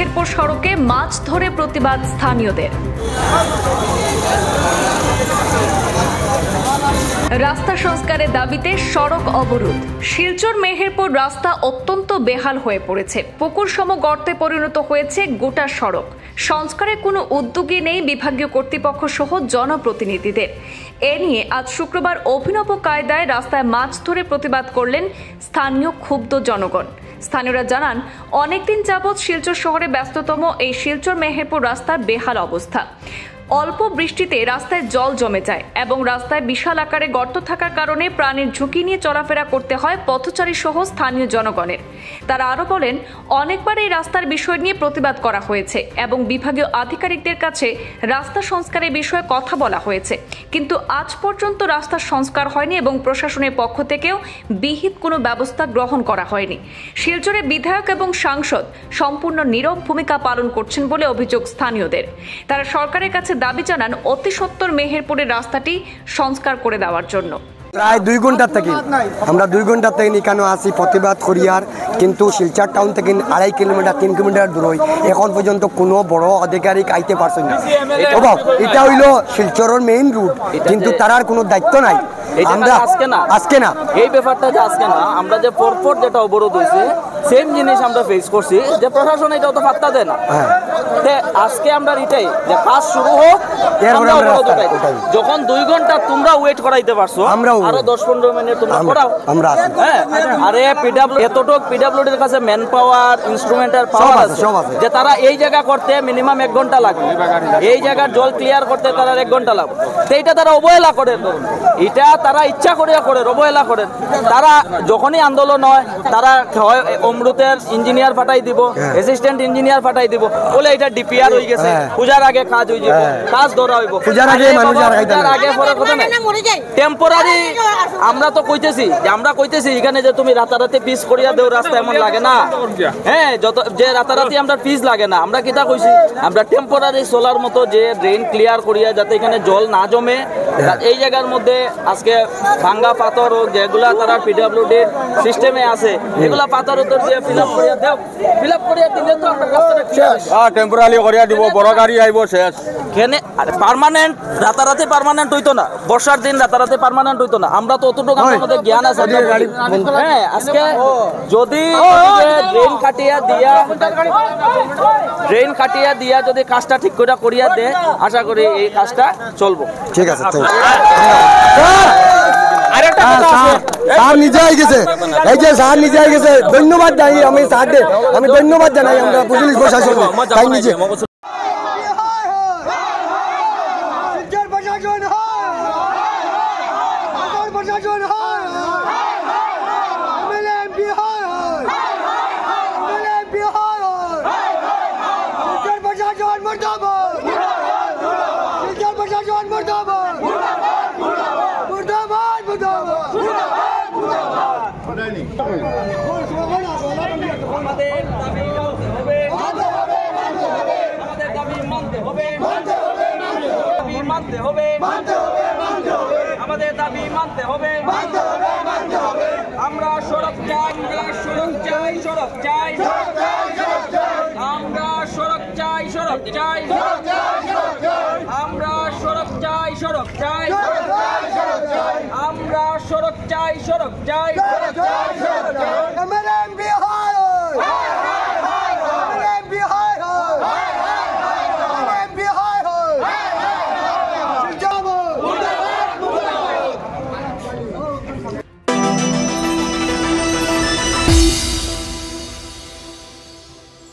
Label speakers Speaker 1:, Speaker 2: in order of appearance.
Speaker 1: মেহেরপুর সড়কে মাছ ধরে প্রতিবাদ স্থানীয়দের। রাস্তা সংস্কারের দাবিতে সড়ক অবরোধ। শিলচর মেহেরপুর রাস্তা অত্যন্ত বেহাল হয়ে পড়েছে। পুকুর সম গর্তে পরিণত হয়েছে গোটা সড়ক। সংস্কারে কোনো উদ্যোগী নেই বিভাগীয় কর্তৃপক্ষ সহ জনপ্রতিনিধিদের। এ নিয়ে আজ শুক্রবার অভিনব কায়দায় রাস্তায় মাছ ধরে প্রতিবাদ করলেন স্থানীয় ক্ষুব্ধ জনগণ। স্থানীয়রা জানান, অনেকদিন যাবৎ শিলচর শহরে ব্যস্ততম এই শিলচর মেহেরপুর রাস্তার বেহাল অবস্থা। অল্প বৃষ্টিতে রাস্তায় জল জমে যায় এবং রাস্তায় বিশাল আকারে গর্ত থাকার কারণে প্রাণের ঝুঁকি নিয়ে চলাফেরা করতে হয় পথচারী সহ স্থানীয় জনগণের। তারা আরও বলেন, অনেকবার এই রাস্তার বিষয় নিয়ে প্রতিবাদ করা হয়েছে এবং বিভাগীয় আধিকারিকদের কাছে রাস্তা সংস্কারের বিষয়ে কথা বলা হয়েছে, কিন্তু আজ পর্যন্ত রাস্তা সংস্কার হয়নি এবং প্রশাসনের পক্ষ থেকেও বিহিত কোনো ব্যবস্থা গ্রহণ করা হয়নি। শিলচরে বিধায়ক এবং সাংসদ সম্পূর্ণ নীরব ভূমিকা পালন করছেন বলে অভিযোগ স্থানীয়দের। তারা সরকারের কাছে দাবি জানান অতি সত্বর মেহেরপুরের রাস্তাটি সংস্কার করে দেওয়ার জন্য।
Speaker 2: প্রায় 2 ঘন্টা থেকে আমরা 2 ঘন্টা থেকে এখানে আসি প্রতিবাদ করিয়ার, কিন্তু শিলচর টাউন থেকে 2.5 কিলোমিটার 3 কিলোমিটার দূর এখন পর্যন্ত কোনো বড় আধিকারিক আইতে পারছে না। এটা হইল শিলচরের মেইন রুট, কিন্তু তার কোনো দায়িত্ব নাই। আমরা আজকে না
Speaker 3: এই ব্যাপারটা যে আজকে না, আমরা যে পরপর যেটা অবরোধ হয়েছে সেম জিনিস আমরা ফেস করছি, যে প্রশাসন এটা তো পাত্তা দেয় না। আজকে আমরা এটাই যে কাজ শুরু হোক, যখন 2 ঘন্টা তোমরা ওয়েট করাইতে পারছো, আরো 10-15 মিনিট তোমরা করাও। আরে পিডব্লিউডির কাছে ম্যান পাওয়ার, ইনস্ট্রুমেন্টাল পাওয়ার আছে, যে তারা এই জায়গা করতে মিনিমাম 1 ঘন্টা লাগবে, এই জায়গার জল ক্লিয়ার করতে তারা 1 ঘন্টা লাগবে। সেইটা তারা অবহেলা করেন, এটা তারা ইচ্ছা করিয়া করেন, অবহেলা করেন। তারা যখনই আন্দোলন হয় তারা অমৃতের ইঞ্জিনিয়ার পাঠাই দিব, অ্যাসিস্ট্যান্ট ইঞ্জিনিয়ার পাঠাই দিব, বলে এটা ডিপিআর হয়ে গেছে, পূজার আগে কাজ হয়ে যাবে, কাজ ধরা হইব, পূজার আগে পরে কথা নাই টেম্পোরারি। আমরা তো কইতেছি এখানে যে তুমি রাতারাতি পিস করিয়া দেও রাস্তা, এমন লাগে না। যত যে রাতারাতি আমরা পিস লাগে না, আমরা কিটা কইছি, আমরা টেম্পোরারি সোলার মতো যে ড্রেন ক্লিয়ার করিয়া যাতে এখানে জল না জমে, এই জায়গার মধ্যে আজকে ভাঙ্গা পাথর হোক, যেগুলা তারা পিডব্লিউডির সিস্টেমে আছে, এগুলা পাথর উত্তর দিয়ে ফিল আপ করিয়া দেও, ফিল আপ করিয়া দিলে তো আমরা রাস্তাটা শেষ।
Speaker 4: টেম্পোরারি করিয়া দিব, বড় গাড়ি আইব শেষ।
Speaker 3: কেনে পার্মানেন্ট রাতারাতি পার্মানেন্ট হইতো না, বর্ষার দিন রাতারাতি পার্মানেন্ট হইতো না। আমরা তো অতটুকু আমাদের জ্ঞান আছে। আজকে যদি ড্রেন কাটিয়া দিয়া যদি কাজটা ঠিক করে করিয়া দে, আশা করি এই কাজটা চলবো।
Speaker 2: ঠিক আছে, স্যার নিজে আই গেছে, এই যে স্যার নিজে আই গেছে, ধন্যবাদ জানাই আমি স্যারকে, আমি ধন্যবাদ জানাই আমরা পুলিশ প্রশাসন তাই নিজে।
Speaker 3: আমাদের দাবি মানতে হবে। আমরা সড়ক চাই, সড়ক চাই, আমরা সড়ক চাই, সড়ক চাই, আমরা সড়ক চাই, সড়ক চাই, আমরা সড়ক চাই, সড়ক চাই।